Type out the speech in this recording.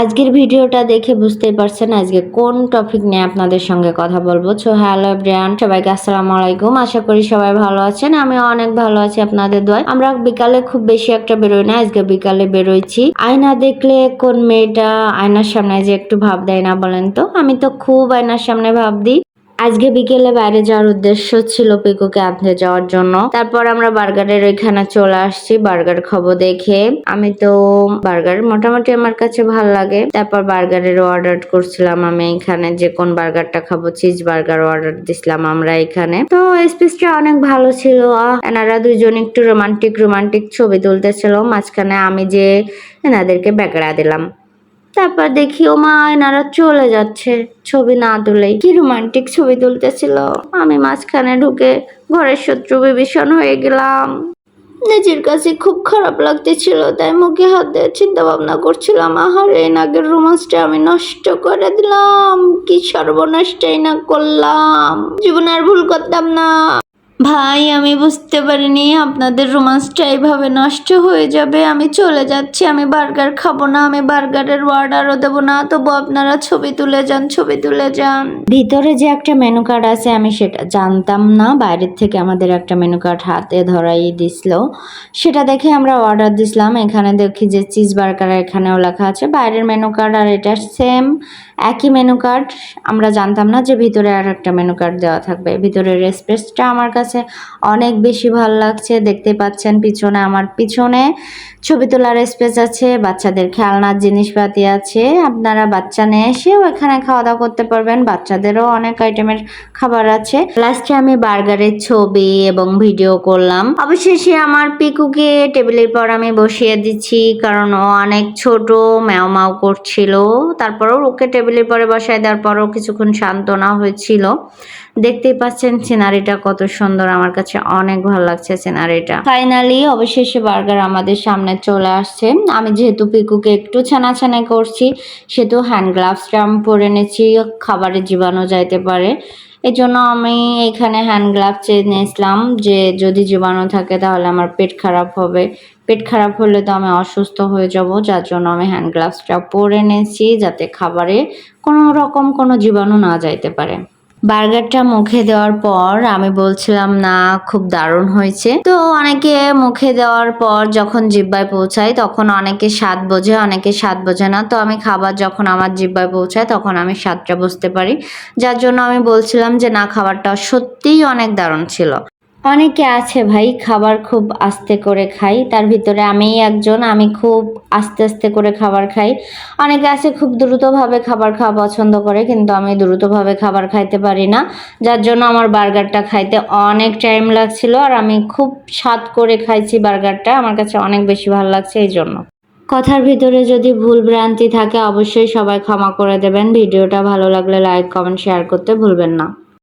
আজকের ভিডিওটা দেখে বুঝতেই পারছেন আজকে কোন টপিক নিয়ে আপনাদের সঙ্গে কথা বলবো। সো হ্যালো এভরিওয়ান, সবাইকে আসসালামু আলাইকুম। আশা করি সবাই ভালো আছেন, আমি অনেক ভালো আছি আপনাদের দোয়ায়। আমরা বিকালে খুব বেশি একটা বেরোই না, আজকে বিকালে বেরোইছি। আয়না দেখলে কোন মেয়েটা আয়নার সামনে যে একটু ভাব দেয় না বলেন তো? আমি তো খুব আয়নার সামনে ভাব দিই। আজকে বিকেলে বাইরে যাওয়ার উদ্দেশ্য ছিল পিকুকে আনতে যাওয়ার জন্য। তারপর আমরা বার্গারের ওইখানে চলে আসছি বার্গার খাবো দেখে। আমি তো বার্গার মোটামুটি আমার কাছে ভাল লাগে। তারপর বার্গারের অর্ডার করছিলাম আমি এখানে, যে কোন বার্গারটা খাবো, চিজ বার্গার অর্ডার দিছিলাম আমরা এখানে। তো স্পেসটা অনেক ভালো ছিল। এনারা দুইজন একটু রোমান্টিক ছবি তুলতেছিল, মাঝখানে আমি যে এনাদেরকে বেকড়া দিলাম। তারপর দেখি ও মা এনারা চলে যাচ্ছে ছবি না তুলেই। কি রোমান্টিক ছবি তুলতেছিল, আমি মাঝখানে ঢুকে ঘরের শত্রু বিভীষণ হয়ে গেলাম। নিজের কাছে খুব খারাপ লাগতেছিল, তাই মুখে হাত দিয়ে চিন্তা ভাবনা করছিলাম, আহারে এনাগের রোমান্সটা আমি নষ্ট করে দিলাম, কি সর্বনষ্টই না করলাম, জীবনে আর ভুল করতাম না। ভাই আমি বুঝতে পারিনি আপনাদের রোমান্সটা এইভাবে নষ্ট হয়ে যাবে। আমি চলে যাচ্ছি, আমি বার্গার খাবো না, আমি বার্গারের অর্ডারও দেবো না, তবু আপনারা ছবি তুলে যান। ভিতরে যে একটা মেনু কার্ড আছে আমি সেটা জানতাম না, বাইরের থেকে আমাদের একটা মেনু কার্ড হাতে ধরাই দিছিল, সেটা দেখে আমরা অর্ডার দিছিলাম। এখানে দেখি যে চিজ বার্গার এখানেও লেখা আছে, বাইরের মেনু কার্ড আর এটা সেম একই মেনু কার্ড। আমরা জানতাম না যে ভিতরে আর একটা মেনু কার্ড দেওয়া থাকবে। ভিতরের স্পেসটা আমার কাছে অনেক বেশি ভালো লাগছে। দেখতে পাচ্ছেন পিছনে, আমার পিছনে ছবি তোলার স্পেস আছে, বাচ্চাদের খেলনার জিনিসপাতি আছে, আপনারা বাচ্চা নিয়ে এসেও এখানে খাওয়া দাওয়া করতে পারবেন। বাচ্চাদেরও অনেক আইটেমের খাবার আছে। লাস্টে আমি বার্গারের ছবি এবং ভিডিও করলাম। অবশেষে আমার পিকুকে টেবিলের পর আমি বসিয়ে দিচ্ছি, কারণ ও অনেক ছোট, ম্যাও ম্যাও করছিল। তারপরও ওকে টেবিলের পরে বসায় দেওয়ার পরও কিছুক্ষণ সান্ত্বনা হয়েছিল। দেখতেই পাচ্ছেন সিনারিটা কত সুন্দর, আমার কাছে অনেক ভালো লাগছে সিনারিটা। ফাইনালি অবশেষে বার্গার আমাদের সামনে চলে আসছে। আমি যেহেতু পিকুকে একটু ছানাছানাই করছি, সেহেতু হ্যান্ড গ্লাভসটা আমি পরে নিয়েছি, খাবারে জীবাণু যাইতে পারে। এই জন্য আমি এখানে হ্যান্ড গ্লাভস চেয়ে নিয়েছিলাম, যে যদি জীবাণু থাকে তাহলে আমার পেট খারাপ হবে, পেট খারাপ হলে তো আমি অসুস্থ হয়ে যাব, যার জন্য আমি হ্যান্ড গ্লাভসটা পরে নিয়েছি, যাতে খাবারে কোনো রকম কোনো জীবাণু না যাইতে পারে। বার্গারটা মুখে দেওয়ার পর আমি বলছিলাম না খুব দারুণ হয়েছে। তো অনেকে মুখে দেওয়ার পর যখন জিহ্বায় পৌঁছায় তখন অনেকে স্বাদ বোঝে, অনেকে স্বাদ বোঝে না। তো আমি খাবার যখন আমার জিহ্বায় পৌঁছায় তখন আমি স্বাদটা বুঝতে পারি, যার জন্য আমি বলছিলাম যে না, খাবারটা সত্যিই অনেক দারুণ ছিল। অনেকে আছে ভাই খাবার খুব আস্তে করে খাই, তার ভিতরে আমি একজন, আমি খুব আস্তে আস্তে করে খাবার খাই। অনেকে আছে খুব দ্রুতভাবে খাবার খাওয়া পছন্দ করে, কিন্তু আমি দ্রুতভাবে খাবার খাইতে পারি না, যার জন্য আমার বার্গারটা খাইতে অনেক টাইম লাগছিল। আর আমি খুব স্বাদ করে খাইছি বার্গারটা, আমার কাছে অনেক বেশি ভালো লাগছে। এই জন্য কথার ভিতরে যদি ভুল ভ্রান্তি থাকে অবশ্যই সবাই ক্ষমা করে দেবেন। ভিডিওটা ভালো লাগলে লাইক কমেন্ট শেয়ার করতে ভুলবেন না।